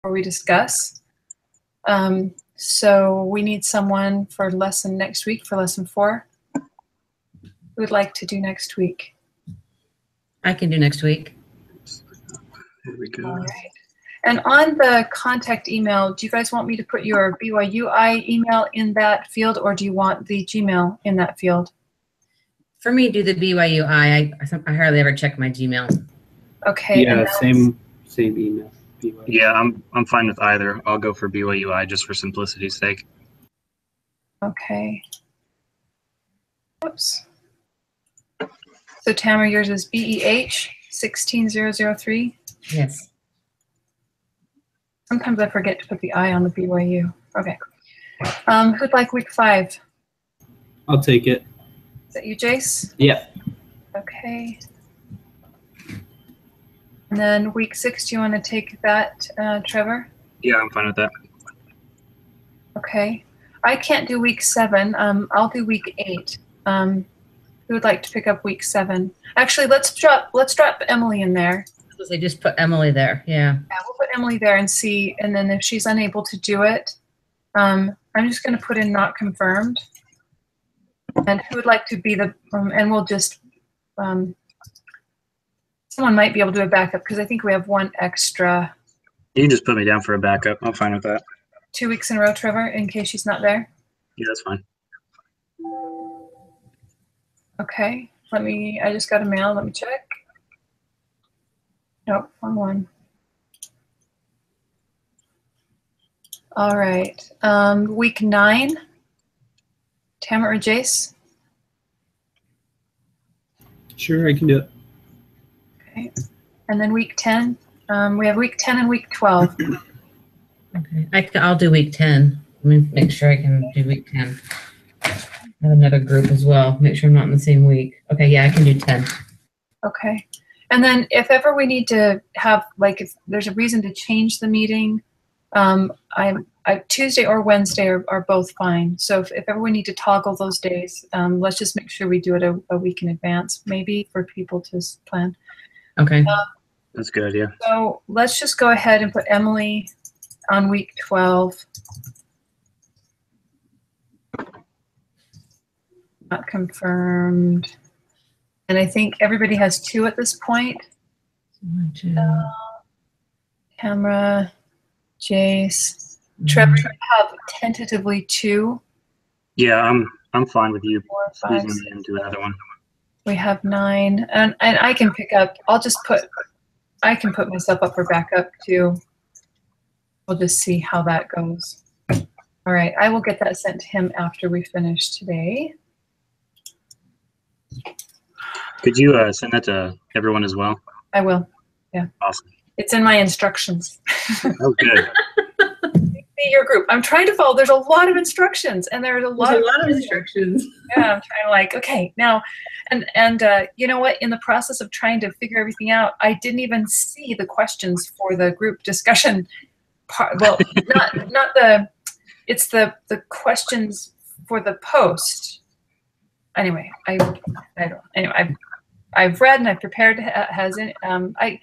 before we discuss. So we need someone for lesson next week, for lesson 4. Who would like to do next week? I can do next week. Here we go. All right. And on the contact email, do you guys want me to put your BYUI email in that field, or do you want the Gmail in that field? For me, do the BYUI. I hardly ever check my Gmail. Okay. Yeah, same email. BYU. Yeah, I'm fine with either. I'll go for BYUI just for simplicity's sake. Okay. Oops. So Tamara, yours is BEH 16003. Yes. Sometimes I forget to put the I on the BYU. Okay. Who'd like week 5? I'll take it. Is that you, Jace? Yeah. Okay. And then week 6, do you want to take that, Trevor? Yeah, I'm fine with that. Okay. I can't do week 7. I'll do week 8. Who would like to pick up week 7? Actually, let's drop Emily in there. They just put Emily there. Yeah. Yeah, we'll put Emily there and see. And then if she's unable to do it, I'm just going to put in not confirmed. And who would like to be the? And we'll just. Someone might be able to do a backup because I think we have 1 extra. You can just put me down for a backup. I'm fine with that. 2 weeks in a row, Trevor, in case she's not there. Yeah, that's fine. Okay. I just got a mail. Let me check. Nope, wrong one. All right. Week 9. Tamara or Jace? Sure, I can do it. Okay. And then week 10. We have week 10 and week 12. Okay. I'll do week 10. Let me make sure I can do week 10. I have another group as well. Make sure I'm not in the same week. Okay, yeah, I can do 10. Okay. And then if ever we need to have, like, if there's a reason to change the meeting, Tuesday or Wednesday are both fine. So if ever we need to toggle those days, let's just make sure we do it a week in advance, maybe, for people to plan. Okay. That's a good idea. So let's just go ahead and put Emily on week 12. Not confirmed. And I think everybody has 2 at this point. Tamara, Jace, Trevor, you have tentatively 2. Yeah, I'm fine with you 4, 5, using me and do another one. We have 9, and I can pick up. I can put myself up for backup too. We'll just see how that goes. All right, I will get that sent to him after we finish today. Could you send that to everyone as well? I will. Yeah. Awesome. It's in my instructions. Oh, good. See your group. I'm trying to follow. There's a lot of instructions, and there's a lot of instructions. Yeah, I'm trying to, like, okay, now, and you know what? In the process of trying to figure everything out, I didn't even see the questions for the group discussion part. Well, not the. It's the questions for the post. Anyway, I don't. Anyway, I've read and I've prepared. I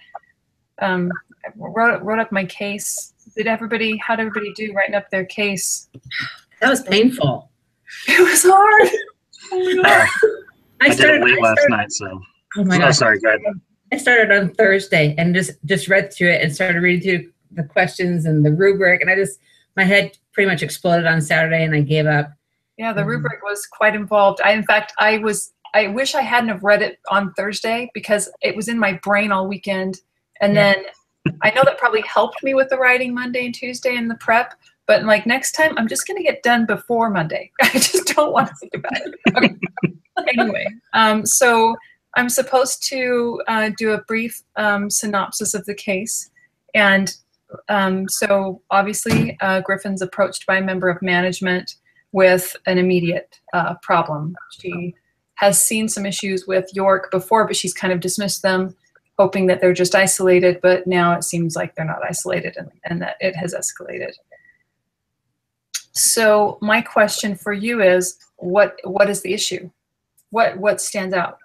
wrote up my case. How'd everybody do writing up their case? That was painful. It was hard. Oh my God. I did it late last night, so. Oh my God. Sorry, go ahead. I started on Thursday and just read through it and started reading through the questions and the rubric, and my head pretty much exploded on Saturday, and I gave up. Yeah, the rubric was quite involved. I wish I hadn't have read it on Thursday because it was in my brain all weekend. And then I know that probably helped me with the writing Monday and Tuesday and the prep, but like next time I'm just going to get done before Monday. I just don't want to think about it. Okay. Anyway, so I'm supposed to do a brief synopsis of the case. And so obviously Griffin's approached by a member of management with an immediate problem. She has seen some issues with York before, but she's kind of dismissed them, hoping that they're just isolated, but now it seems like they're not isolated and that it has escalated. So my question for you is, what is the issue? What stands out?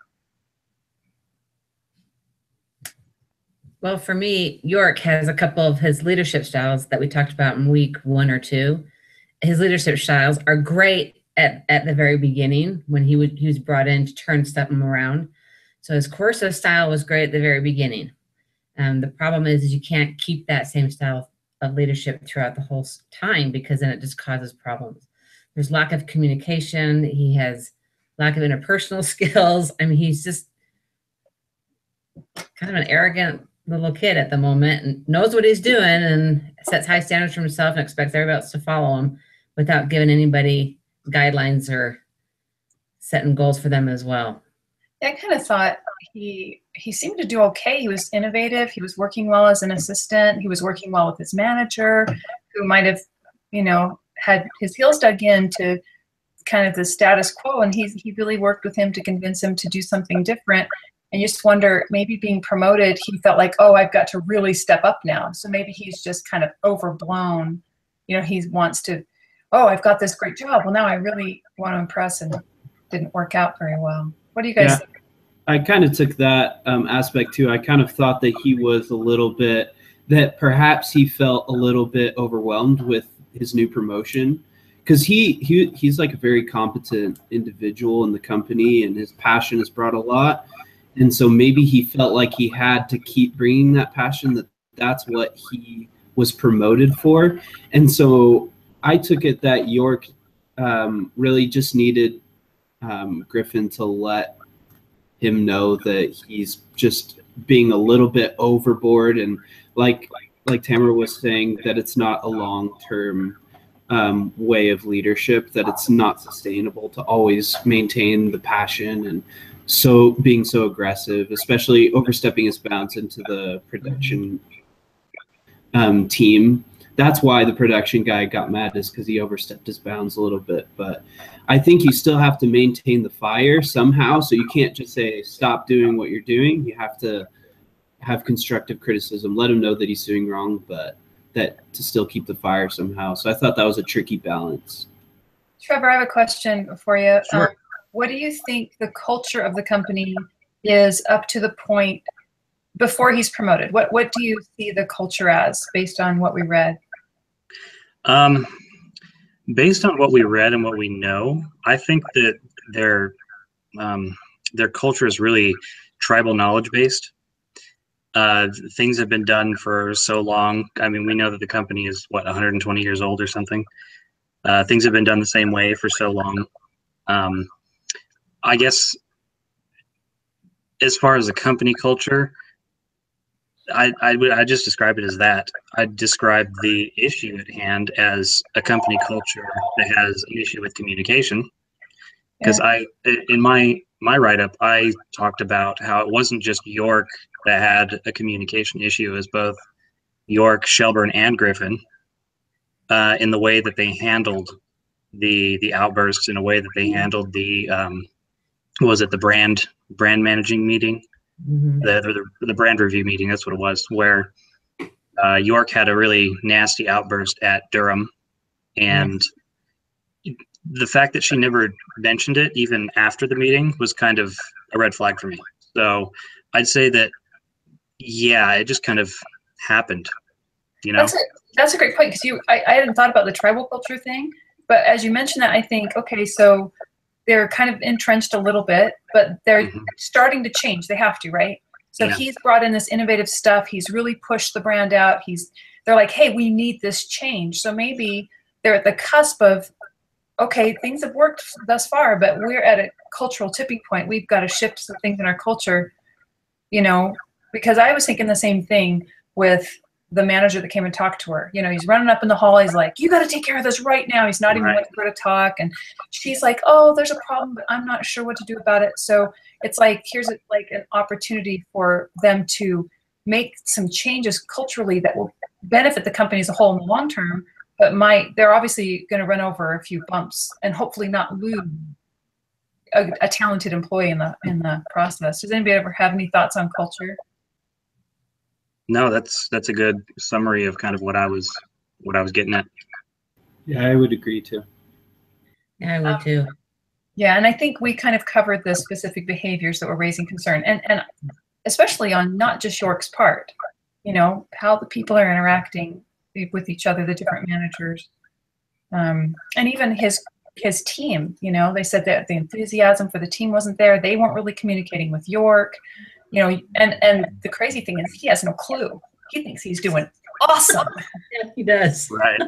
Well, for me, York has a couple of his leadership styles that we talked about in week 1 or 2. His leadership styles are great at the very beginning when he was brought in to turn something around. So his coercive style was great at the very beginning. The problem is you can't keep that same style of leadership throughout the whole time, because then it just causes problems. There's lack of communication. He has lack of interpersonal skills. I mean, he's just kind of an arrogant little kid at the moment and knows what he's doing and sets high standards for himself and expects everybody else to follow him without giving anybody guidelines or setting goals for them as well. I kind of thought he seemed to do okay. He was innovative. He was working well as an assistant. He was working well with his manager, who might have, had his heels dug into kind of the status quo, and he really worked with him to convince him to do something different. And you just wonder, maybe being promoted, he felt like, oh, I've got to really step up now. So maybe he's just kind of overblown. He wants to, oh, I've got this great job. Well, now I really want to impress, and didn't work out very well. What do you guys think? I kind of took that aspect too. I kind of thought that he was a little bit, that perhaps he felt a little bit overwhelmed with his new promotion, because he's like a very competent individual in the company, and his passion has brought a lot. And so maybe he felt like he had to keep bringing that passion, that's what he was promoted for. And so I took it that York really just needed Griffin to let him know that he's just being a little bit overboard, and like Tamara was saying, that it's not a long-term way of leadership, that it's not sustainable to always maintain the passion and so being so aggressive, especially overstepping his bounds into the production team. That's why the production guy got mad, is because he overstepped his bounds a little bit. But I think you still have to maintain the fire somehow. So you can't just say, stop doing what you're doing. You have to have constructive criticism, let him know that he's doing wrong, but that to still keep the fire somehow. So I thought that was a tricky balance. Trevor, I have a question for you. Sure. What do you think the culture of the company is up to the point before he's promoted? What do you see the culture as, based on what we read? Based on what we read and what we know, I think that their culture is really tribal knowledge based. Things have been done for so long. I mean, we know that the company is 120 years old or something. Things have been done the same way for so long. I guess as far as the company culture, I just describe it as that. I describe the issue at hand as a company culture that has an issue with communication. Because in my write-up, I talked about how it wasn't just York that had a communication issue. It was both York, Shelburne, and Griffin in the way that they handled the outbursts, in a way that they handled the the brand managing meeting. Mm-hmm. The brand review meeting, that's what it was, where York had a really nasty outburst at Durham, and the fact that she never mentioned it even after the meeting was kind of a red flag for me. So I'd say that, yeah, it just kind of happened, That's a great point, because I hadn't thought about the tribal culture thing, but as you mentioned that, I think, okay, so they're kind of entrenched a little bit, but they're starting to change. They have to, right? So he's brought in this innovative stuff. He's really pushed the brand out. They're like, hey, we need this change. So maybe they're at the cusp of, okay, things have worked thus far, but we're at a cultural tipping point. We've got to shift some things in our culture, because I was thinking the same thing with the manager that came and talked to her. He's running up in the hall. He's like, you got to take care of this right now. He's not even waiting for her to talk. And she's like, oh, there's a problem, but I'm not sure what to do about it. So it's like, here's an opportunity for them to make some changes culturally that will benefit the company as a whole in the long term, but they're obviously going to run over a few bumps and hopefully not lose a talented employee in the process. Does anybody ever have any thoughts on culture? No, that's a good summary of kind of what I was getting at. Yeah, I would agree too. Yeah, I would too. Yeah, and I think we kind of covered the specific behaviors that were raising concern, and especially on not just York's part. you know, how the people are interacting with each other, the different managers, and even his team. You know, they said that the enthusiasm for the team wasn't there. They weren't really communicating with York. You know, and the crazy thing is he has no clue. He thinks he's doing awesome. Yeah, he does. Right.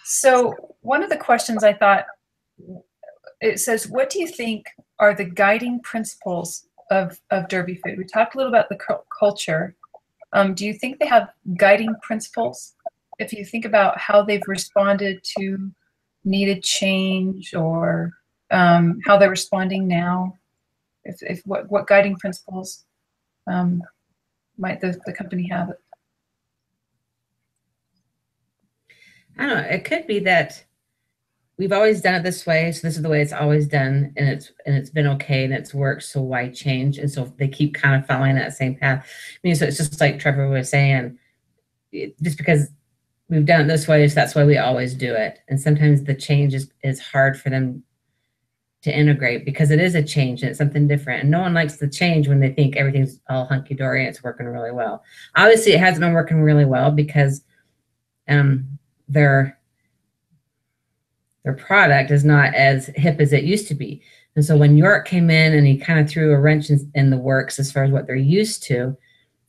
So one of the questions I thought, it says, what do you think are the guiding principles of Derby Food? We talked a little about the culture. Do you think they have guiding principles? If you think about how they've responded to needed change, or how they're responding now, if what guiding principles might the company have? I don't know. It could be that we've always done it this way, so this is the way it's always done, and it's been okay and it's worked. So why change? And so they keep kind of following that same path. I mean, so it's just like Trevor was saying, just because we've done it this way, so that's why we always do it. And sometimes the change is hard for them to integrate because it is a change and it's something different. And no one likes the change when they think everything's all hunky dory and it's working really well. Obviously, it hasn't been working really well because their product is not as hip as it used to be. And so when York came in and he kind of threw a wrench in the works as far as what they're used to,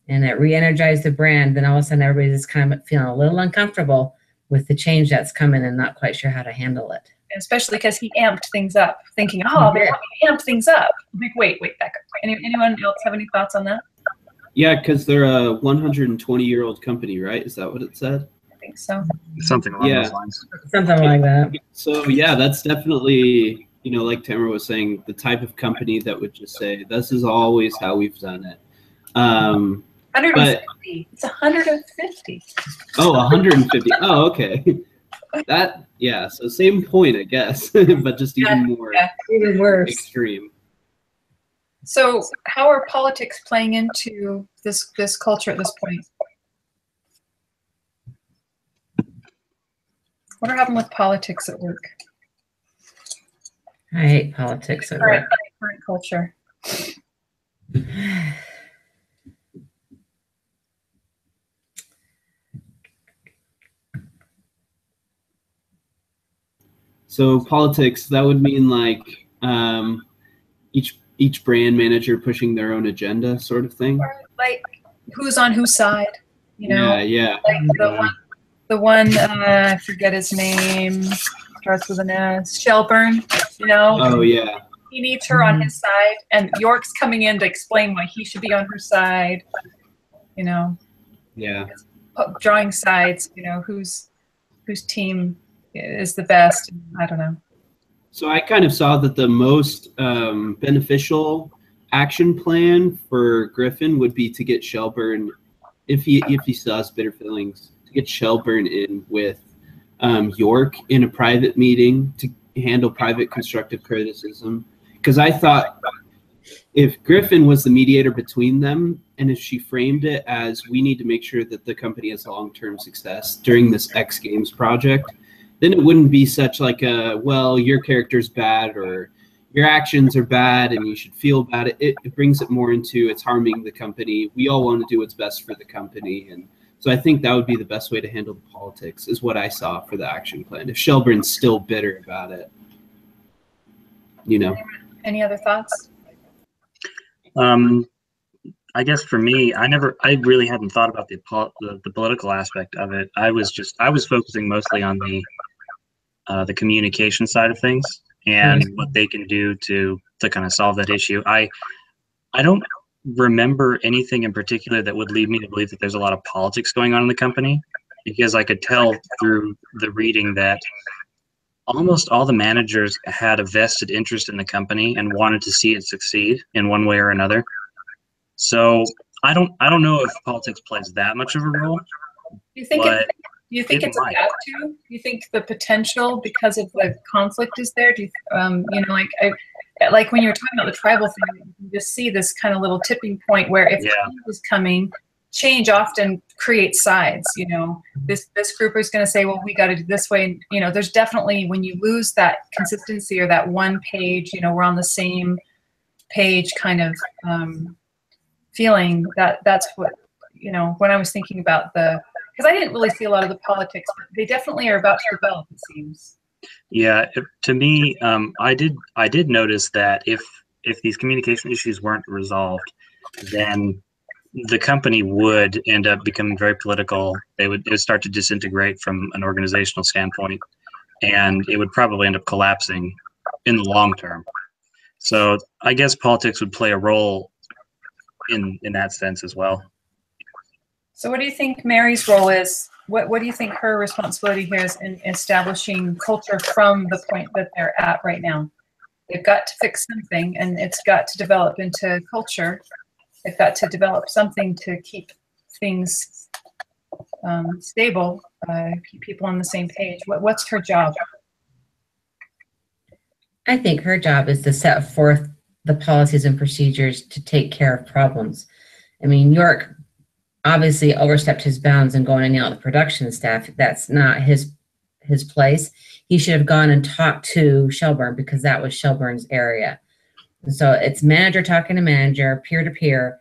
and it re-energized the brand, then all of a sudden everybody's just kind of feeling a little uncomfortable with the change that's coming and not quite sure how to handle it. Especially because he amped things up, thinking, oh, they want me to amp things up. I'm like, wait, back up. Anyone else have any thoughts on that? Yeah, because they're a 120-year-old company, right? Is that what it said? I think so. Something along those lines. Something like that. So yeah, that's definitely, you know, like Tamara was saying, the type of company that would just say, this is always how we've done it. 150. It's 150. Oh, 150. Oh, okay. That, yeah, so same point, I guess, but just even more even worse. extreme. So how are politics playing into this culture at this point? What happened with politics at work? I hate politics at work. Current culture. So politics, that would mean like each brand manager pushing their own agenda, sort of thing. Like who's on whose side, you know? Yeah. Like the one I forget his name, starts with an S. Shelburne, you know? Oh yeah. He needs her on his side, and York's coming in to explain why he should be on her side. You know? Yeah. Drawing sides, you know, whose team is the best. I don't know. So I kind of saw that the most beneficial action plan for Griffin would be to get Shelburne, if he still has bitter feelings, to get Shelburne in with York in a private meeting to handle private constructive criticism. Because I thought if Griffin was the mediator between them, and if she framed it as, we need to make sure that the company has long-term success during this X Games project, then it wouldn't be such like a, well, your character's bad or your actions are bad and you should feel bad. It brings it more into, it's harming the company. We all want to do what's best for the company. And so I think that would be the best way to handle the politics, is what I saw for the action plan. If Shelburne's still bitter about it, you know. Any other thoughts? I guess for me, I really hadn't thought about the political aspect of it. I was focusing mostly on the communication side of things and what they can do to kind of solve that issue. I don't remember anything in particular that would lead me to believe that there's a lot of politics going on in the company, because I could tell through the reading that almost all the managers had a vested interest in the company and wanted to see it succeed in one way or another. So I don't know if politics plays that much of a role. Do you think it's about to? Do you think the potential, because of the conflict, is there? Do you, you know, like when you were talking about the tribal thing, you just see this kind of little tipping point where if change is coming, change often creates sides. You know, this group is going to say, well, we got to do this way. And, you know, there's definitely, when you lose that consistency or that one page, you know, we're on the same page kind of feeling that that's what, when I was thinking about because I didn't really see a lot of the politics, but they definitely are about to develop, it seems. Yeah, to me, I did notice that if these communication issues weren't resolved, then the company would end up becoming very political. It would start to disintegrate from an organizational standpoint, and it would probably end up collapsing in the long term. So I guess politics would play a role in that sense as well. So what do you think Mary's role is? What do you think her responsibility here is in establishing culture from the point that they're at right now? They've got to fix something, and it's got to develop into culture. They've got to develop something to keep things stable, keep people on the same page. What's her job? I think her job is to set forth the policies and procedures to take care of problems. I mean, York obviously overstepped his bounds in going and yelling at the production staff. That's not his place. He should have gone and talked to Shelburne, because that was Shelburne's area. And so it's manager talking to manager, peer to peer,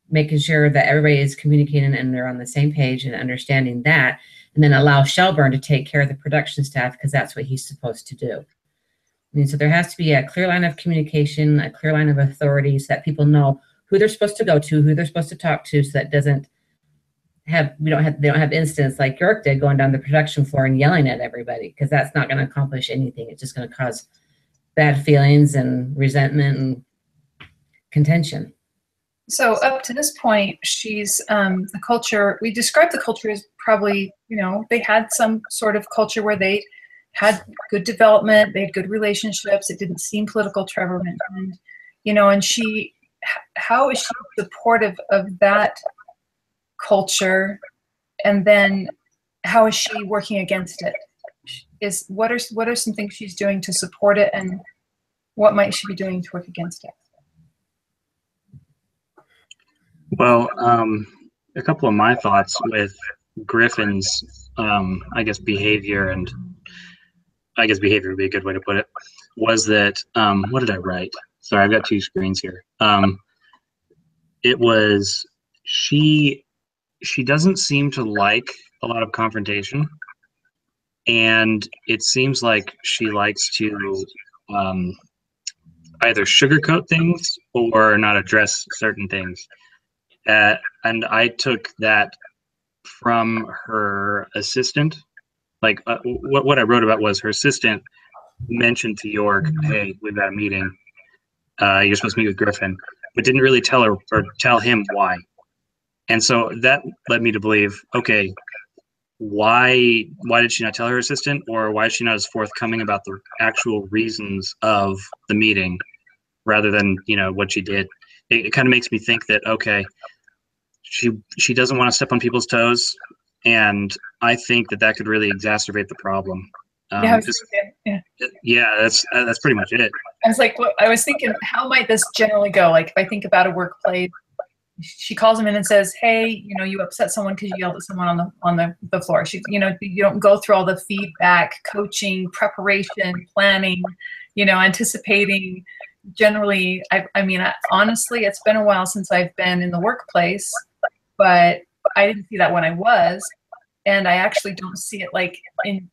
making sure that everybody is communicating and they're on the same page and understanding that, and then allow Shelburne to take care of the production staff, because that's what he's supposed to do. I mean, so there has to be a clear line of communication, a clear line of authority, so that people know who they're supposed to go to, who they're supposed to talk to, so that they don't have incidents like York did, going down the production floor and yelling at everybody, because that's not going to accomplish anything. It's just going to cause bad feelings and resentment and contention. So up to this point, she's the culture. We described the culture as probably, they had some sort of culture where they had good development, they had good relationships. It didn't seem political, Trevor mentioned, and how is she supportive of that culture, and then how is she working against it? What are some things she's doing to support it, and what might she be doing to work against it? Well, a couple of my thoughts with Griffin's, I guess, behavior, and I guess behavior would be a good way to put it, was that, what did I write? Sorry, I've got two screens here. It was, she doesn't seem to like a lot of confrontation, and it seems like she likes to either sugarcoat things or not address certain things. And I took that from her assistant. Like what I wrote about was her assistant mentioned to York, "Hey, we've got a meeting. You're supposed to meet with Griffin," but didn't really tell her or tell him why. And so that led me to believe, okay, why did she not tell her assistant, or why is she not as forthcoming about the actual reasons of the meeting rather than, what she did? It kind of makes me think that, okay, she doesn't want to step on people's toes, and I think that could really exacerbate the problem. Yeah, that's pretty much it. I was thinking, how might this generally go? Like, if I think about a workplace, she calls him in and says, "Hey, you upset someone because you yelled at someone on the floor." You don't go through all the feedback, coaching, preparation, planning, anticipating. Generally, I mean, honestly, it's been a while since I've been in the workplace, but I didn't see that when I was, and I actually don't see it like in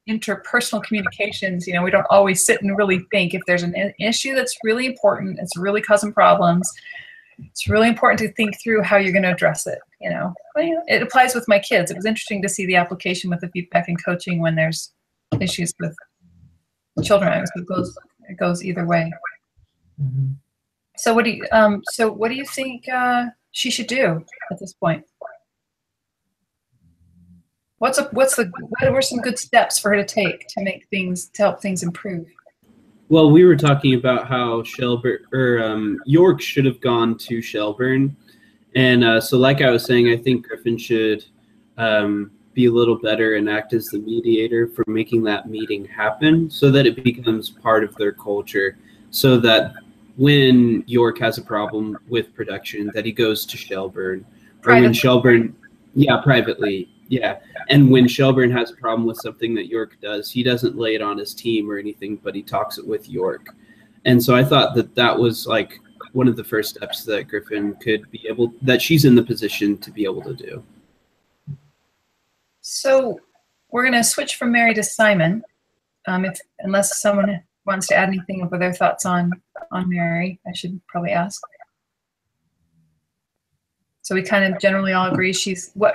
interpersonal communications. We don't always sit and really think. If there's an issue that's really important, it's really causing problems, it's really important to think through how you're going to address it. It applies with my kids. It was interesting to see the application with the feedback and coaching when there's issues with children. It goes either way. Mm-hmm. So what do you think she should do at this point? What were some good steps for her to take to help things improve? Well, we were talking about how York should have gone to Shelburne, and so like I was saying, I think Griffin should be a little better and act as the mediator for making that meeting happen, so that it becomes part of their culture, so that when York has a problem with production, that he goes to Shelburne, or when Shelburne, privately. Yeah, and when Shelburne has a problem with something that York does, he doesn't lay it on his team or anything, but he talks it with York. And so I thought that was like one of the first steps that Griffin could be able, that she's in the position to be able to do. So we're going to switch from Mary to Simon, unless someone wants to add anything with their thoughts on Mary, I should probably ask. So we kind of generally all agree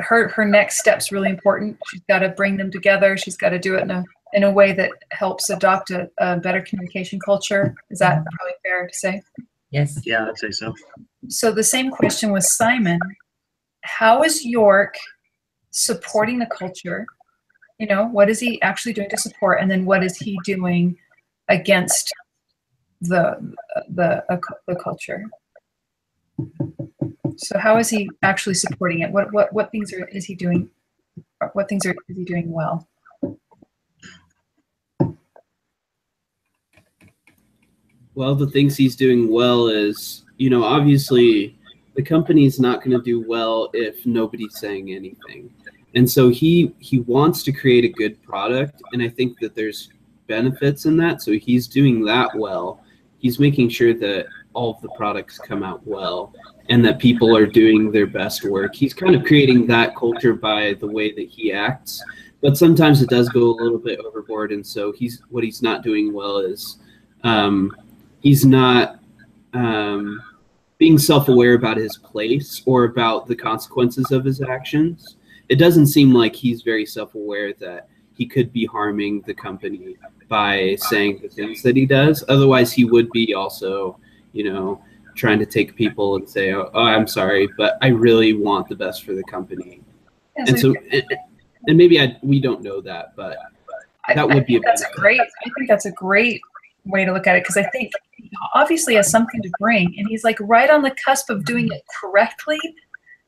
her next step's really important. She's got to bring them together. She's got to do it in a way that helps adopt a better communication culture. Is that probably fair to say? Yes. Yeah, I'd say so. So the same question with Simon. How is York supporting the culture? You know, what is he actually doing to support? And then what is he doing against the culture? So how is he actually supporting it? What things is he doing? What things is he doing well? Well, the things he's doing well is, you know, obviously the company's not going to do well if nobody's saying anything. And so he wants to create a good product, and I think that there's benefits in that. So he's doing that well. He's making sure that all of the products come out well and that people are doing their best work. He's kind of creating that culture by the way that he acts, but sometimes it does go a little bit overboard. And so what he's not doing well is he's not being self-aware about his place or about the consequences of his actions. It doesn't seem like he's very self-aware that he could be harming the company by saying the things that he does. Otherwise, he would be also, you know, trying to take people and say, oh, I'm sorry, but I really want the best for the company. Yeah, and so, and maybe we don't know that, but that would be a benefit. I think that's a great way to look at it, because I think he obviously has something to bring, and he's like right on the cusp of doing it correctly.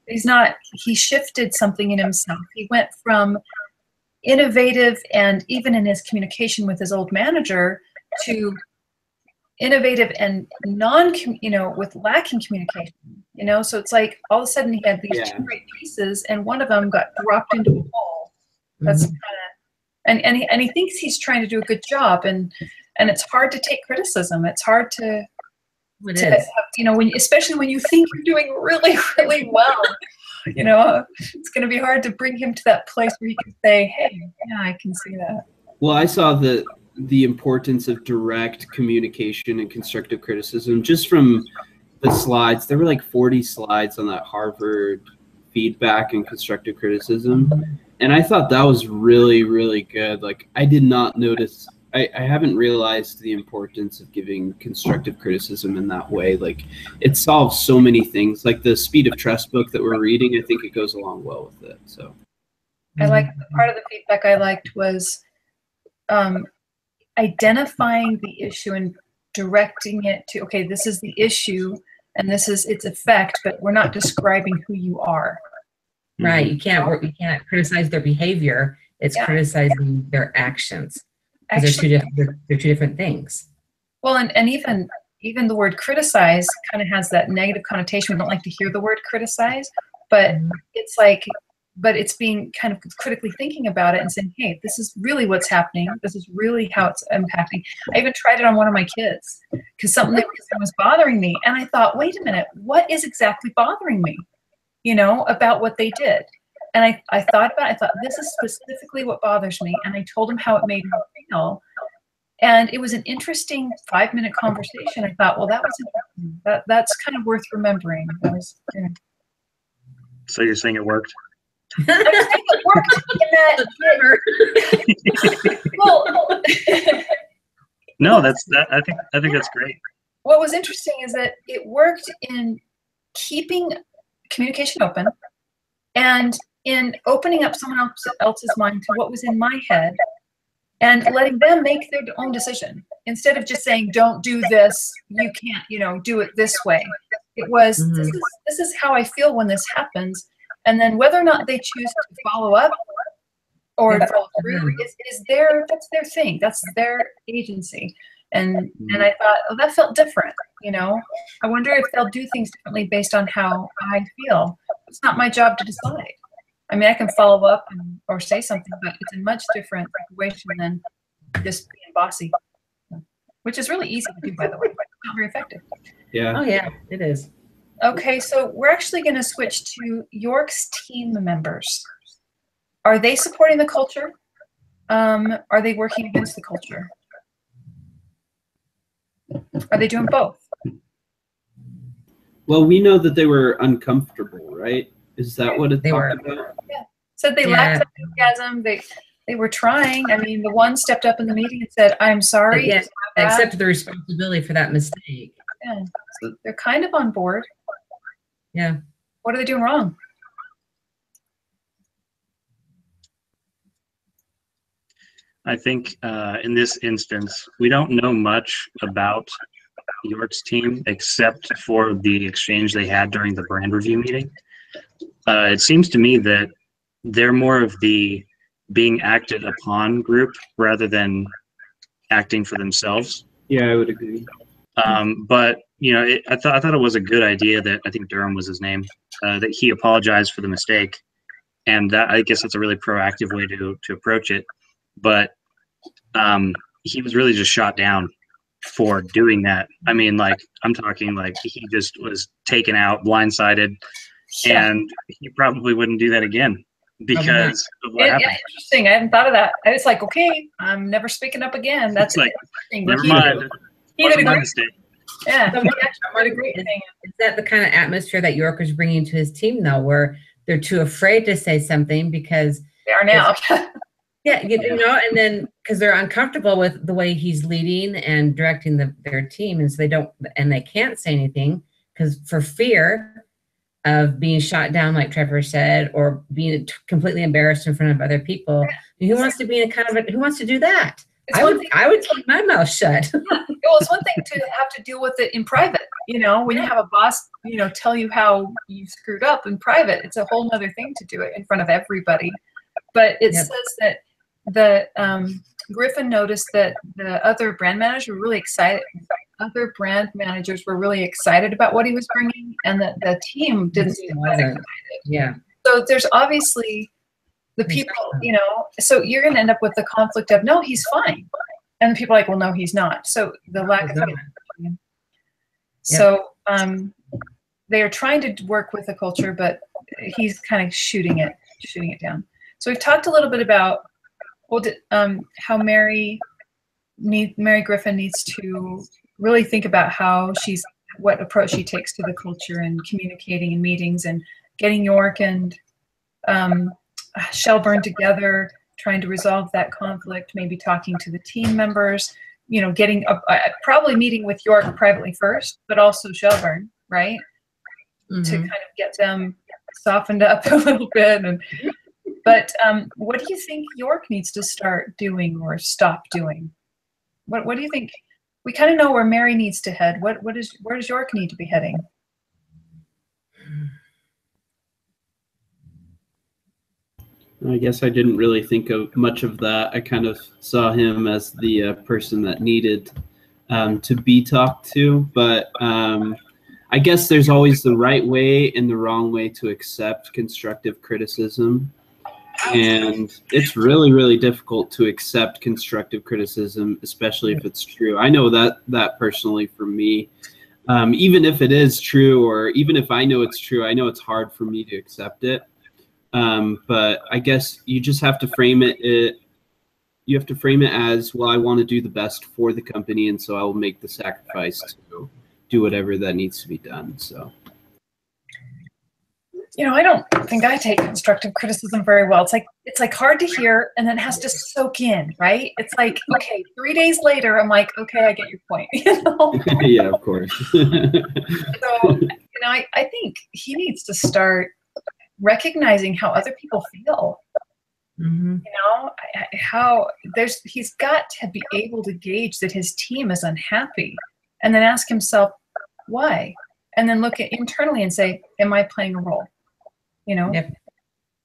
He shifted something in himself. He went from innovative, and even in his communication with his old manager, to innovative and with lacking communication, so it's like all of a sudden he had these two great pieces, and one of them got dropped into a hole. That's kind of, and he thinks he's trying to do a good job, and it's hard to take criticism. It's hard to especially when you think you're doing really, really well. It's going to be hard to bring him to that place where he can say, hey, yeah, I can see that. Well, I saw the importance of direct communication and constructive criticism just from the slides. There were like 40 slides on that Harvard feedback and constructive criticism. And I thought that was really, really good. Like, I did not notice, I haven't realized the importance of giving constructive criticism in that way. Like, it solves so many things. Like the Speed of Trust book that we're reading, I think it goes along well with it. So I like part of the feedback I liked was identifying the issue and directing it to, okay, this is the issue and this is its effect, but we're not describing who you are. Right. You can't criticize their behavior. It's criticizing their actions. Because they're two different things. Well, and even the word criticize kind of has that negative connotation. We don't like to hear the word criticize, but it's like, but it's being kind of critically thinking about it and saying, hey, this is really what's happening. This is really how it's impacting. I even tried it on one of my kids because something was bothering me. And I thought, wait a minute, what is exactly bothering me, about what they did? And I thought about it. I thought, this is specifically what bothers me. And I told him how it made me feel. And it was an interesting 5-minute conversation. I thought, well, that was interesting. That's kind of worth remembering. That was, yeah. So you're saying it worked? I'm saying it worked in that. Well, no, I think that's great. What was interesting is that it worked in keeping communication open and in opening up someone else's mind to what was in my head and letting them make their own decision instead of just saying, don't do this, you can't, do it this way. It was, this is how I feel when this happens. And then whether or not they choose to follow up or follow through that's their thing. That's their agency. And I thought, oh, that felt different. I wonder if they'll do things differently based on how I feel. It's not my job to decide. I mean, I can follow up or say something, but it's a much different situation than just being bossy, which is really easy to do, by the way, but not very effective. Yeah. Oh yeah, it is. Okay, so we're actually going to switch to York's team members. Are they supporting the culture? Are they working against the culture? Are they doing both? Well, we know that they were uncomfortable, right? Is that what it They talked were. about? Yeah. Said they lacked enthusiasm. They were trying. I mean, the one stepped up in the meeting and said, "I'm sorry." Yeah, accepted the responsibility for that mistake. Yeah. So they're kind of on board. Yeah. What are they doing wrong? I think in this instance, we don't know much about York's team except for the exchange they had during the brand review meeting. It seems to me that they're more of the being acted upon group rather than acting for themselves. Yeah, I would agree. But you know, I thought it was a good idea that I think Durham was his name, that he apologized for the mistake, and that, I guess that's a really proactive way to approach it. But he was really just shot down for doing that. I mean, like, I'm talking like he just was taken out, blindsided, and he probably wouldn't do that again because of what happened. Yeah, interesting. I hadn't thought of that. I was like, okay, I'm never speaking up again. That's like, interesting. never mind. He did a great mistake. Yeah, he actually did a great thing. Is that the kind of atmosphere that York is bringing to his team now, where they're too afraid to say something because they are now? Yeah, you know, and then because they're uncomfortable with the way he's leading and directing their team, and so they can't say anything because for fear of being shot down, like Trevor said, or being completely embarrassed in front of other people. Who wants to be in who wants to do that? I would keep my mouth shut. Well, it's one thing to have to deal with it in private. You know, when you have a boss, you know, tell you how you screwed up in private, it's a whole other thing to do it in front of everybody. But it says that Griffin noticed that the other brand managers were really excited. Other brand managers were really excited about what he was bringing, and that the team didn't seem that excited. Yeah. So there's obviously the people, you know. So you're going to end up with the conflict of no, he's fine, and the people are like, well, no, he's not. So the lack of. So they are trying to work with the culture, but he's kind of shooting it down. So we've talked a little bit about how Mary Griffin needs to really think about what approach she takes to the culture and communicating in meetings and getting York and Shelburne together, trying to resolve that conflict, maybe talking to the team members, you know, getting probably meeting with York privately first, but also Shelburne, right? Mm-hmm. To kind of get them softened up a little bit. But what do you think York needs to start doing or stop doing? What do you think? We kind of know where Mary needs to head. Where does York need to be heading? I guess I didn't really think of much of that. I kind of saw him as the person that needed to be talked to. But I guess there's always the right way and the wrong way to accept constructive criticism. And it's really, really difficult to accept constructive criticism, especially if it's true. I know that personally for me, even if it is true, or even if I know it's true, I know it's hard for me to accept it. But I guess you just have to frame it. You have to frame it as, well, I want to do the best for the company, and so I will make the sacrifice to do whatever that needs to be done. So. You know, I don't think I take constructive criticism very well. It's like hard to hear, and then it has to soak in, right? It's like, okay, 3 days later, I'm like, okay, I get your point. You know? Yeah, of course. So, you know, I think he needs to start recognizing how other people feel. Mm-hmm. You know, he's got to be able to gauge that his team is unhappy, and then ask himself why, and then look at internally and say, am I playing a role? You know, yep.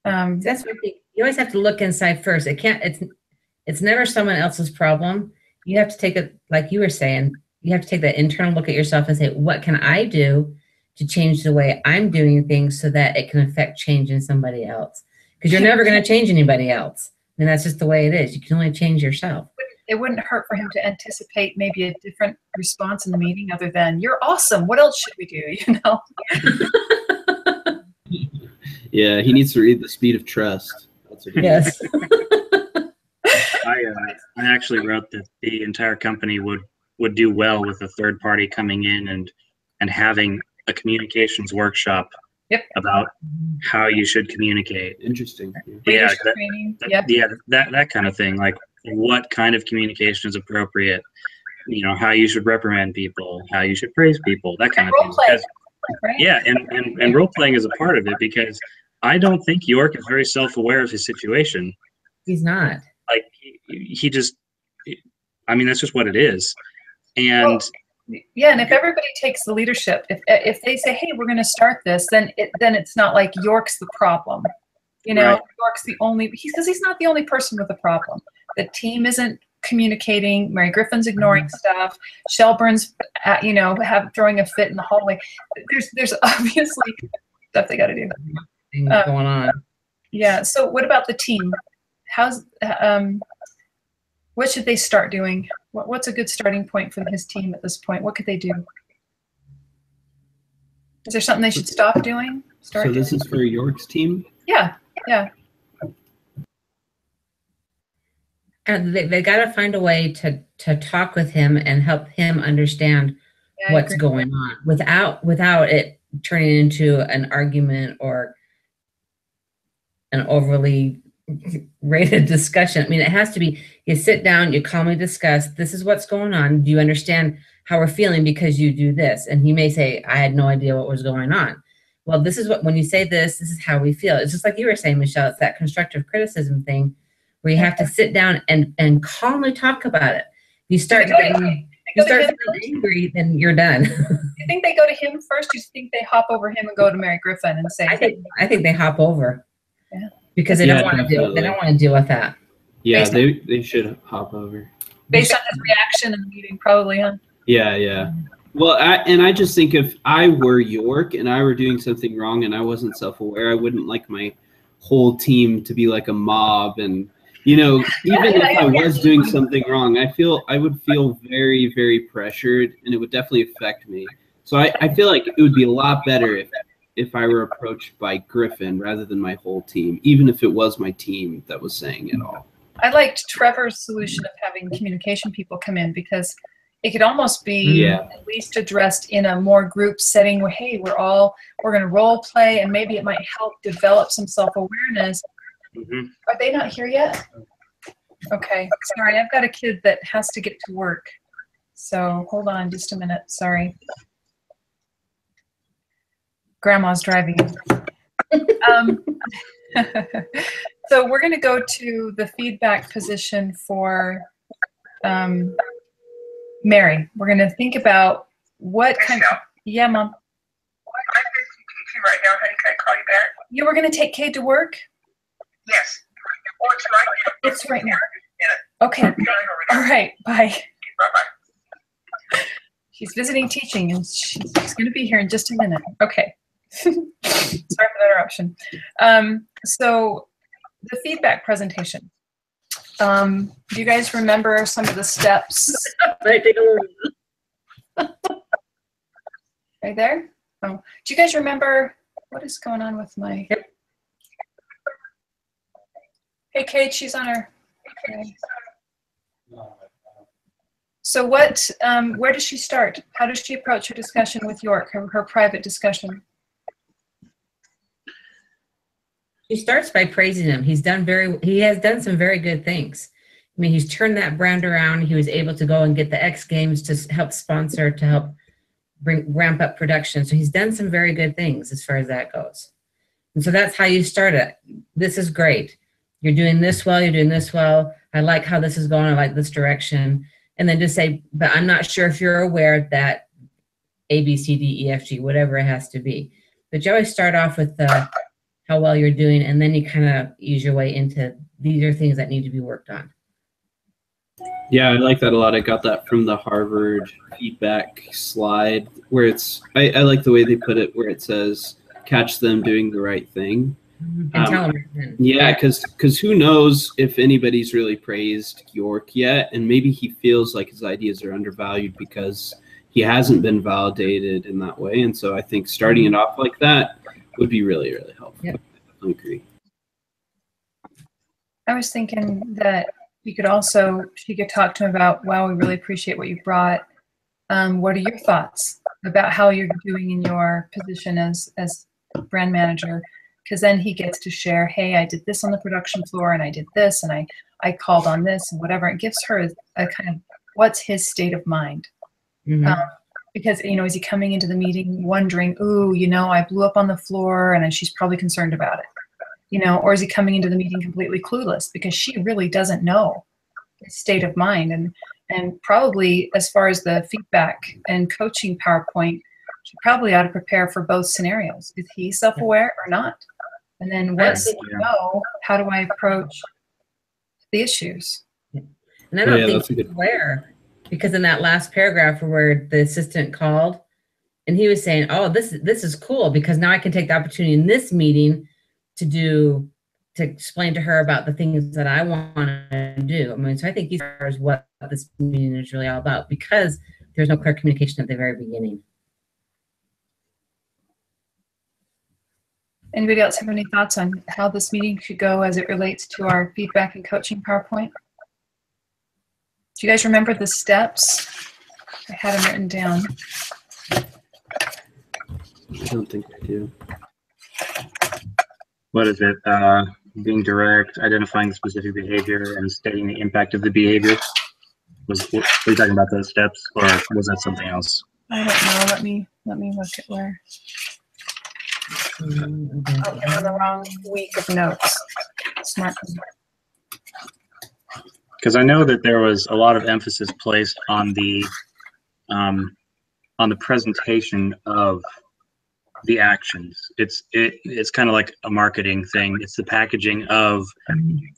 That's what you always have to look inside first. It's never someone else's problem. You have to take it, like you were saying, you have to take that internal look at yourself and say, what can I do to change the way I'm doing things so that it can affect change in somebody else? Because you're never going to change anybody else. And that's just the way it is. You can only change yourself. it wouldn't hurt for him to anticipate maybe a different response in the meeting other than "You're awesome. What else should we do?" You know. Yeah, he needs to read The Speed of Trust. That's what he Yes. I actually wrote that the entire company would do well with a third party coming in and having a communications workshop Yep. about how you should communicate. Interesting. Yeah, Leadership training. Yep. that kind of thing. Like what kind of communication is appropriate? You know, how you should reprimand people, how you should praise people, that kind of thing. Role play. Because, Right? yeah, and role playing is a part of it, because I don't think York is very self-aware of his situation. He's not. Like he just, I mean, that's just what it is. And Yeah, and if everybody takes the leadership, if they say, "Hey, we're going to start this," then it's not like York's the problem. You know, Right. York's the only, because he's not the only person with a problem. The team isn't communicating. Mary Griffin's ignoring stuff. Shelburn's, you know, throwing a fit in the hallway. There's obviously stuff they got to do. Things going on. Yeah. So what about the team? What should they start doing? What's a good starting point for his team at this point? What could they do? Is there something they should stop doing? So this is for York's team? Yeah. Yeah. And they got to find a way to talk with him and help him understand I what's agree. going on without it turning into an argument or an overly rated discussion. I mean, it has to be, you sit down, you calmly discuss, this is what's going on. Do you understand how we're feeling because you do this? And he may say, I had no idea what was going on. Well, this is what, when you say this is how we feel. It's just like you were saying, Michelle, it's that constructive criticism thing where you have to sit down and calmly talk about it. You start feeling angry, then you're done. Do you think they go to him first? Do you think they hop over him and go to Mary Griffin and say, I think they hop over. Yeah. Because they don't want to deal. They don't want to deal with that. Yeah, they should hop over. Based on his reaction in the meeting, probably, huh? Yeah, yeah. Well, I just think if I were York and I were doing something wrong and I wasn't self-aware, I wouldn't like my whole team to be like a mob. And, you know, even if I was doing something wrong, I would feel very, very pressured, and it would definitely affect me. So I feel like it would be a lot better if I were approached by Griffin rather than my whole team, even if it was my team that was saying it all. I liked Trevor's solution of having communication people come in, because it could almost be at least addressed in a more group setting where, hey, we're going to role play, and maybe it might help develop some self-awareness. Mhm. Are they not here yet? Okay, sorry, I've got a kid that has to get to work. So hold on just a minute, sorry. Grandma's driving. So we're going to go to the feedback position for Mary. We're going to think about what kind of, yeah, Mom. I'm busy teaching right now, honey. Can I call you back? Yeah, we're going to take Kate to work? Yes. Or it's right now. It's right now. Okay. All right. Bye. Bye-bye. She's visiting teaching, and she's going to be here in just a minute. Okay. Sorry for the interruption. So the feedback presentation. Do you guys remember some of the steps? Right there? Oh, do you guys remember what is going on with my? Hey, Kate, she's on her. Okay. So what? Where does she start? How does she approach her discussion with York? Her private discussion. She starts by praising him. He has done some very good things. I mean, he's turned that brand around. He was able to go and get the X Games to help sponsor, to help ramp up production. So he's done some very good things as far as that goes. And so that's how you start it. This is great. You're doing this well. You're doing this well. I like how this is going. I like this direction. And then just say, but I'm not sure if you're aware that A, B, C, D, E, F, G, whatever it has to be. But you always start off with how well you're doing, and then you kind of ease your way into these are things that need to be worked on. Yeah, I like that a lot. I got that from the Harvard feedback slide where I like the way they put it, where it says, catch them doing the right thing. And tell him. Yeah, because who knows if anybody's really praised York yet, and maybe he feels like his ideas are undervalued because he hasn't been validated in that way. And so I think starting it off like that would be really, really helpful. Yep. I definitely agree. I was thinking that she could talk to him about, wow, we really appreciate what you brought. What are your thoughts about how you're doing in your position as brand manager? Because then he gets to share, hey, I did this on the production floor, and I did this, and I called on this, and whatever. It gives her a kind of, what's his state of mind? Because, is he coming into the meeting wondering, ooh, I blew up on the floor, and she's probably concerned about it, or is he coming into the meeting completely clueless because she really doesn't know his state of mind? And probably, as far as the feedback and coaching PowerPoint, she probably ought to prepare for both scenarios. Is he self-aware or not? And then once you know, how do I approach the issues? And I don't think he's aware, because in that last paragraph where the assistant called and he was saying, oh, this is cool because now I can take the opportunity in this meeting to explain to her about the things that I want to do. I mean, so I think he knows what this meeting is really all about, because there's no clear communication at the very beginning. Anybody else have any thoughts on how this meeting should go as it relates to our feedback and coaching PowerPoint? Do you guys remember the steps? I had them written down. I don't think I do. What is it? Being direct, identifying the specific behavior, and stating the impact of the behavior. Were you talking about those steps, or was that something else? I don't know. Let me look at where. Oh, I'm on the wrong week of notes. Smart. Because I know that there was a lot of emphasis placed on the presentation of the actions. It's kind of like a marketing thing. It's the packaging of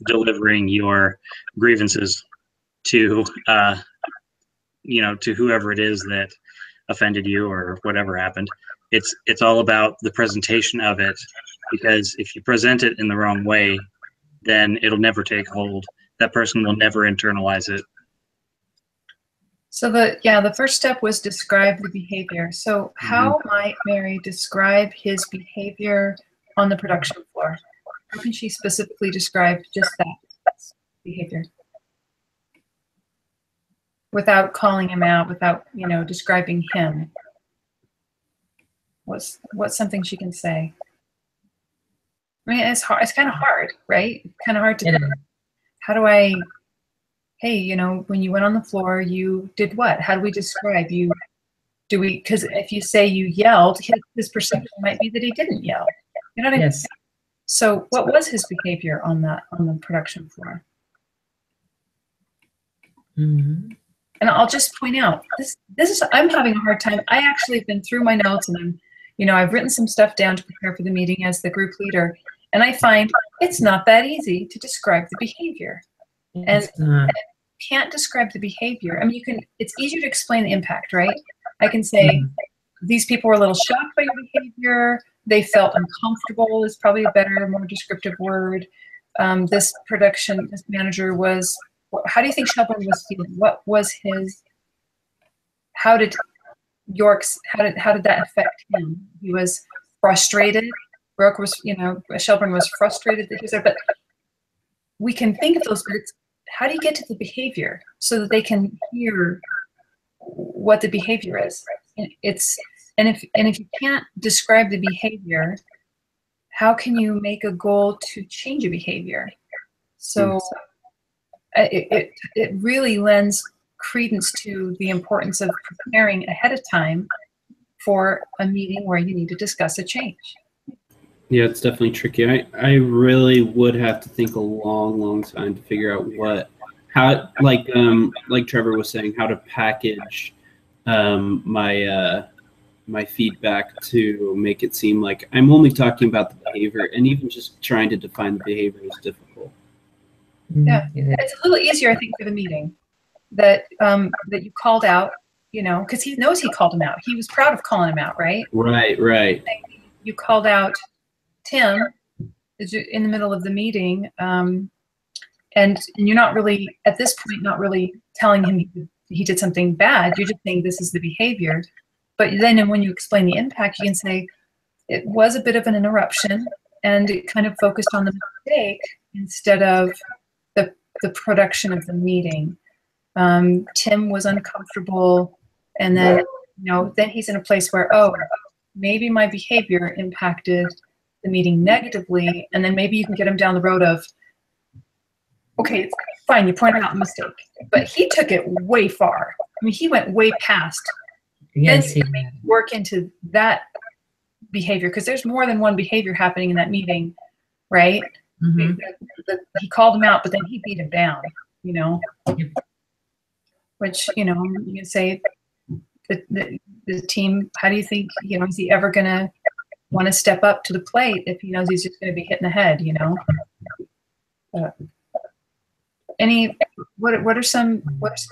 delivering your grievances to to whoever it is that offended you or whatever happened. It's all about the presentation of it, because if you present it in the wrong way, then it'll never take hold. That person will never internalize it. So the first step was describe the behavior. So how might Mary describe his behavior on the production floor? How can she specifically describe just that behavior? Without calling him out, without, describing him. What's something she can say? I mean, it's hard. It's kind of hard, right? Kind of hard to. How do I? Hey, when you went on the floor, you did what? How do we describe you? Because if you say you yelled, his perception might be that he didn't yell. You know what I mean? So, what was his behavior on the production floor? And I'll just point out this is, I'm having a hard time. I actually have been through my notes, and I've written some stuff down to prepare for the meeting as the group leader, and I find it's not that easy to describe the behavior. And can't describe the behavior. I mean, it's easier to explain the impact, right? I can say these people were a little shocked by your behavior. They felt uncomfortable is probably a better, more descriptive word. This manager was, how do you think Shelburne was feeling? What was how did that affect him? He was frustrated. Brooke was, Shelburne was frustrated that he was there, but we can think of those words. How do you get to the behavior so that they can hear what the behavior is? And if you can't describe the behavior, how can you make a goal to change a behavior? So it really lends credence to the importance of preparing ahead of time for a meeting where you need to discuss a change. Yeah, it's definitely tricky. I really would have to think a long time to figure out how Trevor was saying, how to package my feedback to make it seem like I'm only talking about the behavior, and even just trying to define the behavior is difficult. Yeah, it's a little easier, I think, for the meeting that you called out, because he knows he called him out. He was proud of calling him out, right? Right. You called out Tim, in the middle of the meeting, and you're not really, at this point, not really telling him he did something bad. You're just saying this is the behavior. But then when you explain the impact, you can say it was a bit of an interruption and it kind of focused on the mistake instead of the production of the meeting. Tim was uncomfortable, and then, then he's in a place where, oh, maybe my behavior impacted the meeting negatively, and then maybe you can get him down the road of, okay, fine, you pointed out a mistake, but he took it way far. I mean, he went way past. Yes, then you work into that behavior, because there's more than one behavior happening in that meeting, right? Mm-hmm. He called him out, but then he beat him down, which, you can say the team, how do you think, is he ever going to want to step up to the plate if he knows he's just going to be hit in the head, what are some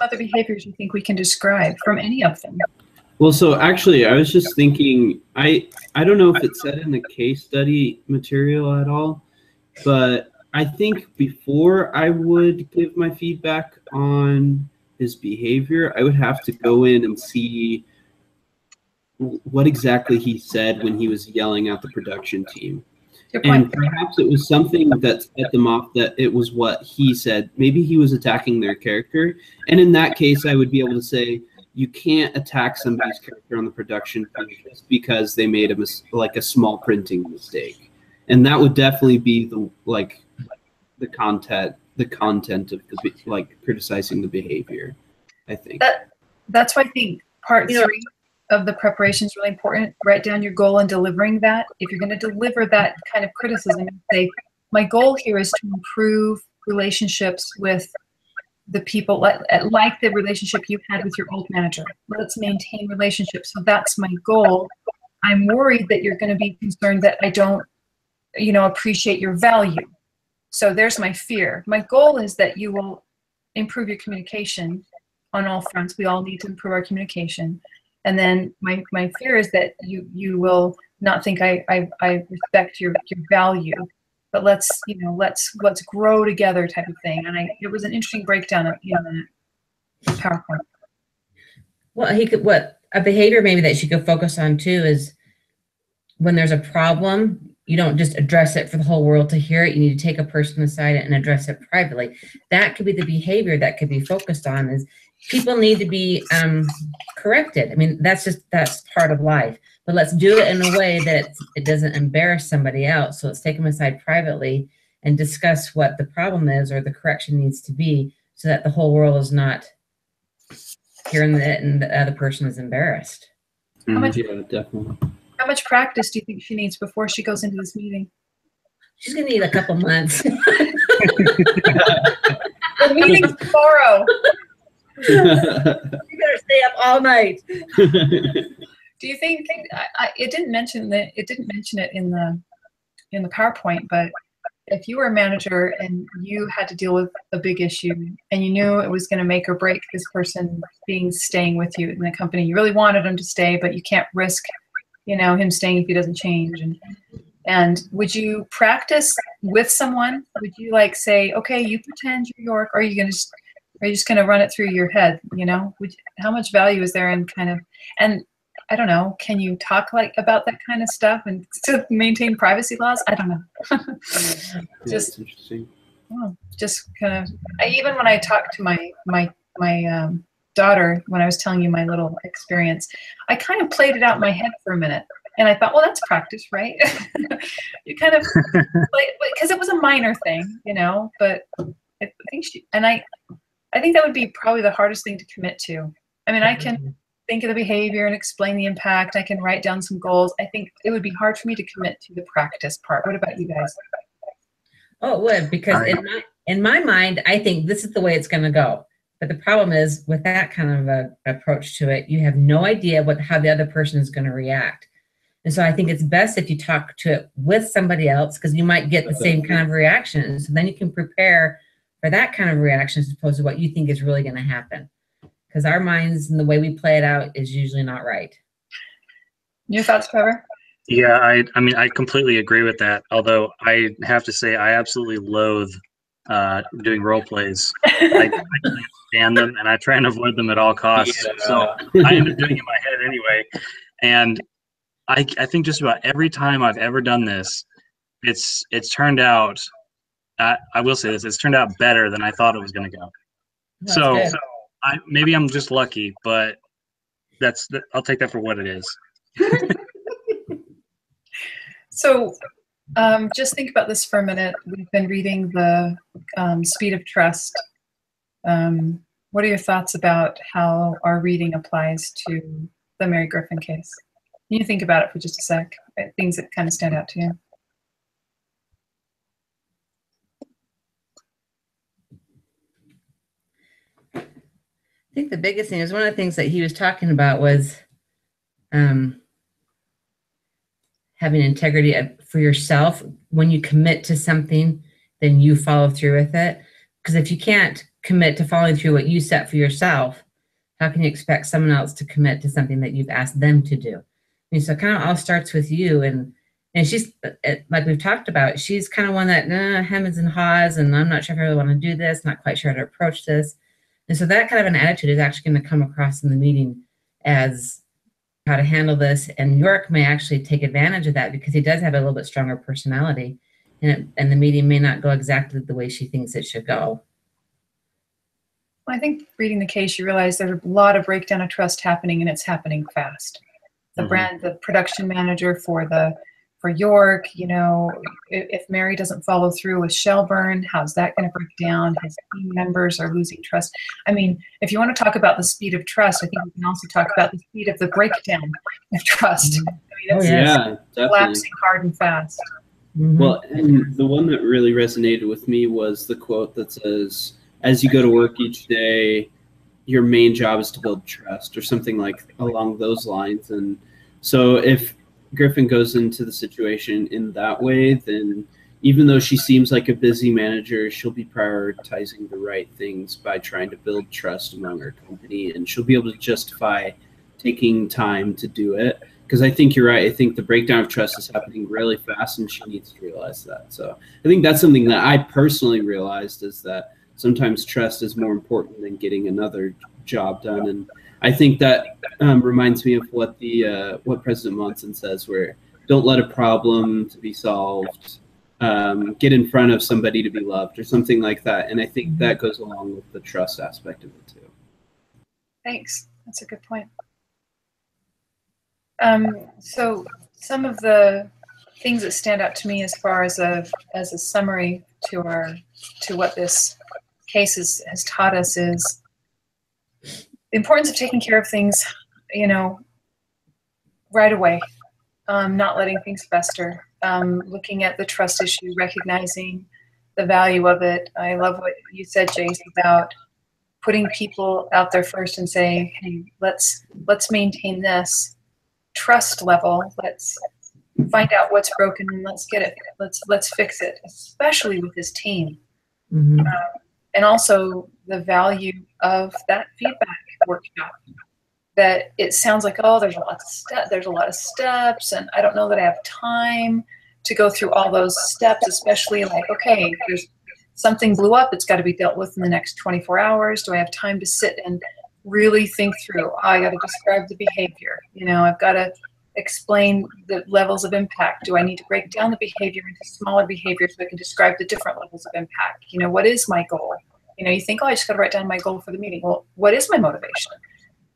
other behaviors you think we can describe from any of them? Well, so actually, I was just thinking, I don't know if it said in the case study material at all, but I think before I would give my feedback on his behavior, I would have to go in and see what exactly he said when he was yelling at the production team. And perhaps it was something that set them off, that it was what he said. Maybe he was attacking their character. And in that case, I would be able to say, you can't attack somebody's character on the production just because they made a small printing mistake. And that would definitely be the content of criticizing the behavior, I think. That's why I think part 3 of the preparation is really important. Write down your goal and delivering that. If you're going to deliver that kind of criticism, say, my goal here is to improve relationships with the people, like the relationship you had with your old manager. Let's maintain relationships. So that's my goal. I'm worried that you're going to be concerned that I don't, appreciate your value. So there's my fear. My goal is that you will improve your communication on all fronts. We all need to improve our communication. And then my fear is that you will not think I respect your value, but let's grow together type of thing. And it was an interesting breakdown of the PowerPoint. Well, a behavior maybe that she could focus on too is when there's a problem, you don't just address it for the whole world to hear it. You need to take a person aside and address it privately. That could be the behavior that could be focused on, is people need to be corrected. I mean, that's part of life. But let's do it in a way that it doesn't embarrass somebody else. So let's take them aside privately and discuss what the problem is or the correction needs to be, so that the whole world is not hearing it and the other person is embarrassed. Yeah, definitely. How much practice do you think she needs before she goes into this meeting? She's going to need a couple months. The meeting's tomorrow. You better stay up all night. Do you think it didn't mention it in the PowerPoint, but if you were a manager and you had to deal with a big issue and you knew it was going to make or break this person staying with you in the company, you really wanted him to stay, but you can't risk him staying if he doesn't change, and would you practice with someone? Would you say, okay, you pretend you're York, or are you just going to run it through your head? How much value is there in and I don't know, can you talk about that kind of stuff and still maintain privacy laws? I don't know. Just interesting. Just kind of, even when I talked to my daughter, when I was telling you my little experience, I kind of played it out in my head for a minute, and I thought, well, that's practice, right? You kind of because it was a minor thing, but I think I think that would be probably the hardest thing to commit to. I mean, I can think of the behavior and explain the impact. I can write down some goals. I think it would be hard for me to commit to the practice part. What about you guys? Oh, it would, because in my mind, I think this is the way it's going to go. But the problem is, with that kind of a approach to it, you have no idea how the other person is going to react. And so I think it's best if you talk to it with somebody else, because you might get the same kind of reaction. So then you can prepare for that kind of reaction as opposed to what you think is really going to happen. Because our minds and the way we play it out is usually not right. Your thoughts, Trevor? Yeah, I mean, I completely agree with that. Although I have to say, I absolutely loathe doing role plays. I can't stand them, and I try and avoid them at all costs. So I end up doing it in my head anyway. And I think just about every time I've ever done this, it's turned out. I will say this: it's turned out better than I thought it was going to go. That's So, good. maybe I'm just lucky, but I'll take that for what it is. So just think about this for a minute. We've been reading the Speed of Trust. What are your thoughts about how our reading applies to the Mary Griffin case? Can you think about it for just a sec? Things that kind of stand out to you. I think the biggest thing is one of the things that he was talking about was having integrity for yourself. When you commit to something, then you follow through with it. Because if you can't commit to following through what you set for yourself, how can you expect someone else to commit to something that you've asked them to do? I mean, so it kind of all starts with you. And she's, like we've talked about, she's kind of one that hems and haws, and I'm not sure if I really want to do this, not quite sure how to approach this. And so that kind of an attitude is actually going to come across in the meeting as how to handle this. And York may actually take advantage of that because he does have a little bit stronger personality, and the meeting may not go exactly the way she thinks it should go. Well, I think reading the case, you realize there's a lot of breakdown of trust happening, and it's happening fast. The production manager for York, you know, if Mary doesn't follow through with Shelburne, how's that going to break down? His team members are losing trust. I mean, if you want to talk about the speed of trust, I think we can also talk about the speed of the breakdown of trust. I mean, it's collapsing hard and fast. Mm-hmm. Well, and the one that really resonated with me was the quote that says, as you go to work each day, your main job is to build trust, or something like along those lines. And so if Griffin goes into the situation in that way, then even though she seems like a busy manager, she'll be prioritizing the right things by trying to build trust among her company, and she'll be able to justify taking time to do it. Because I think you're right. I think the breakdown of trust is happening really fast, and she needs to realize that. So I think that's something that I personally realized, is that sometimes trust is more important than getting another job done. And I think that reminds me of what what President Monson says, where don't let a problem to be solved get in front of somebody to be loved, or something like that. And I think that goes along with the trust aspect of it too. Thanks. That's a good point. So some of the things that stand out to me as far as a summary to what this case has taught us is the importance of taking care of things, you know, right away, not letting things fester, looking at the trust issue, recognizing the value of it. I love what you said, Jace, about putting people out there first and saying, hey, let's maintain this trust level. Let's find out what's broken and let's get it. Let's fix it, especially with this team. Mm-hmm. And also the value of that feedback workshop. That it sounds like, oh, there's a lot of steps, and I don't know that I have time to go through all those steps, especially like, okay, there's something blew up, it's got to be dealt with in the next 24 hours. Do I have time to sit and really think through? Oh, I got to describe the behavior. You know, I've got to explain the levels of impact. Do I need to break down the behavior into smaller behaviors so I can describe the different levels of impact? You know, what is my goal? You know, you think, oh, I just got to write down my goal for the meeting. Well, what is my motivation?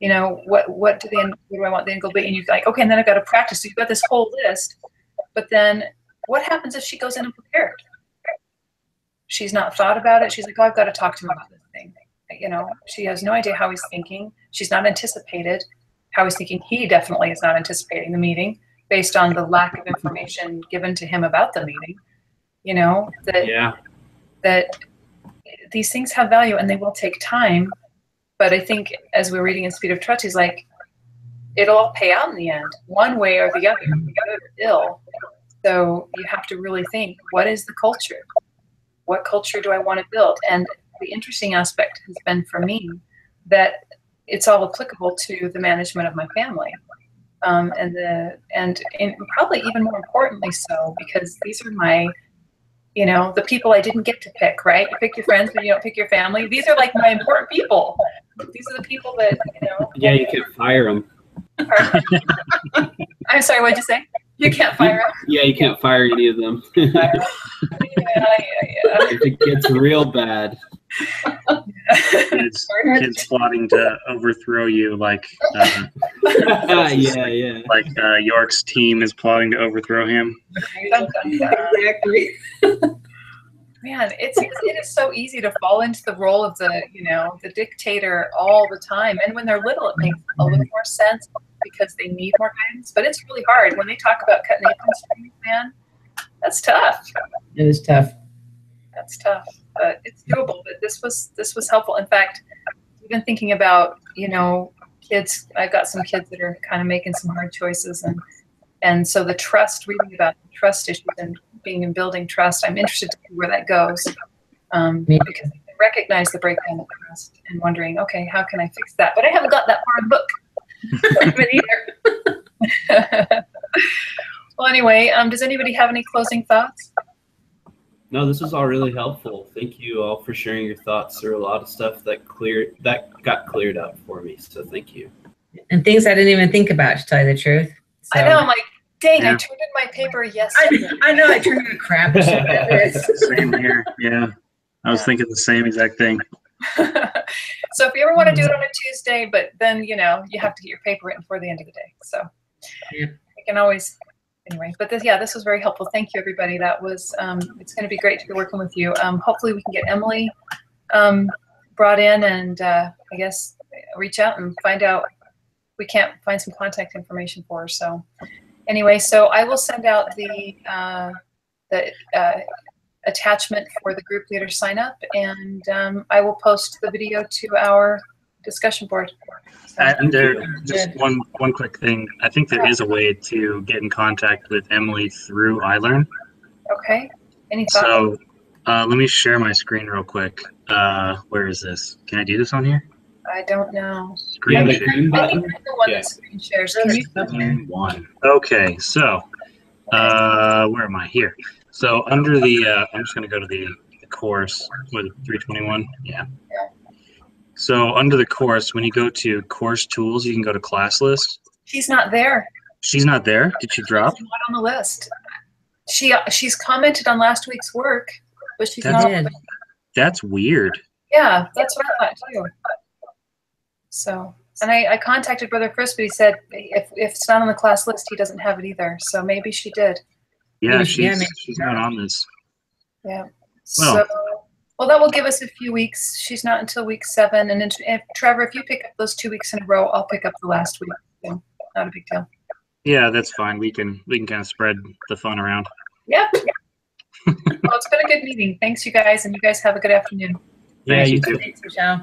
You know, what do I want the end goal to be? And you're like, okay, and then I've got to practice. So you've got this whole list, but then what happens if she goes in unprepared? She's not thought about it. She's like, oh, I've got to talk to him about this thing. You know, she has no idea how he's thinking. She's not anticipated how he's thinking. He definitely is not anticipating the meeting based on the lack of information given to him about the meeting. You know, that these things have value and they will take time. But I think as we're reading in Speed of Trust, he's like, it'll all pay out in the end, one way or the other, good or ill. So you have to really think, what is the culture? What culture do I want to build? And the interesting aspect has been for me that it's all applicable to the management of my family. and probably even more importantly so, because these are my, the people I didn't get to pick, right? You pick your friends, but you don't pick your family. These are like my important people. These are the people that, Yeah, you can't fire them. I'm sorry, what'd you say? You can't fire them? Yeah, you can't fire any of them. Yeah. If it gets real bad. Kids plotting to overthrow you, like yeah. like York's team is plotting to overthrow him. Exactly. Man, it is so easy to fall into the role of the the dictator all the time. And when they're little, it makes a little more sense because they need more guidance. But it's really hard when they talk about cutting apron strings, man. That's tough. It was tough. That's tough, but it's doable. But this was helpful. In fact, even thinking about kids. I've got some kids that are kind of making some hard choices, and so the trust, reading about the trust issues and being and building trust, I'm interested to see where that goes, because I recognize the breakdown of trust and wondering, okay, how can I fix that? But I haven't got that far in the book either. Well, anyway, does anybody have any closing thoughts? No, this was all really helpful. Thank you all for sharing your thoughts. There were a lot of stuff that got cleared up for me. So thank you. And things I didn't even think about, to tell you the truth. So. I know. I'm like, dang, I turned in my paper yesterday. I know. I turned in crap. Same here. Yeah, I was thinking the same exact thing. So if you ever want to do it on a Tuesday, but then you have to get your paper written before the end of the day. So you can always. Anyway, but this was very helpful. Thank you, everybody. That was, it's going to be great to be working with you. Hopefully we can get Emily brought in and I guess reach out and find out if we can't find some contact information for her. So anyway, so I will send out the attachment for the group leader sign up, and I will post the video to our discussion board. And just one quick thing. I think there is a way to get in contact with Emily through iLearn. Okay. Any thoughts? So let me share my screen real quick. Where is this? Can I do this on here? I don't know. Screen share. I think I'm the one that screen shares. Can you? One. Okay, so where am I? Here. So under the, I'm just going to go to the course with 321. Yeah. So under the course, when you go to course tools, you can go to class list. She's not there. She's not there? Did she drop? She's not on the list. She's commented on last week's work, but she's not. That's weird. Yeah, that's what I thought too. So, and I contacted Brother Chris, but he said if it's not on the class list, he doesn't have it either. So maybe she did. Yeah, she's not on this. Yeah. Well, that will give us a few weeks. She's not until week 7. And if Trevor, if you pick up those 2 weeks in a row, I'll pick up the last week. So not a big deal. Yeah, that's fine. We can kind of spread the fun around. Yeah. Well, it's been a good meeting. Thanks, you guys, and you guys have a good afternoon. Yeah, you too. Thanks, Michelle.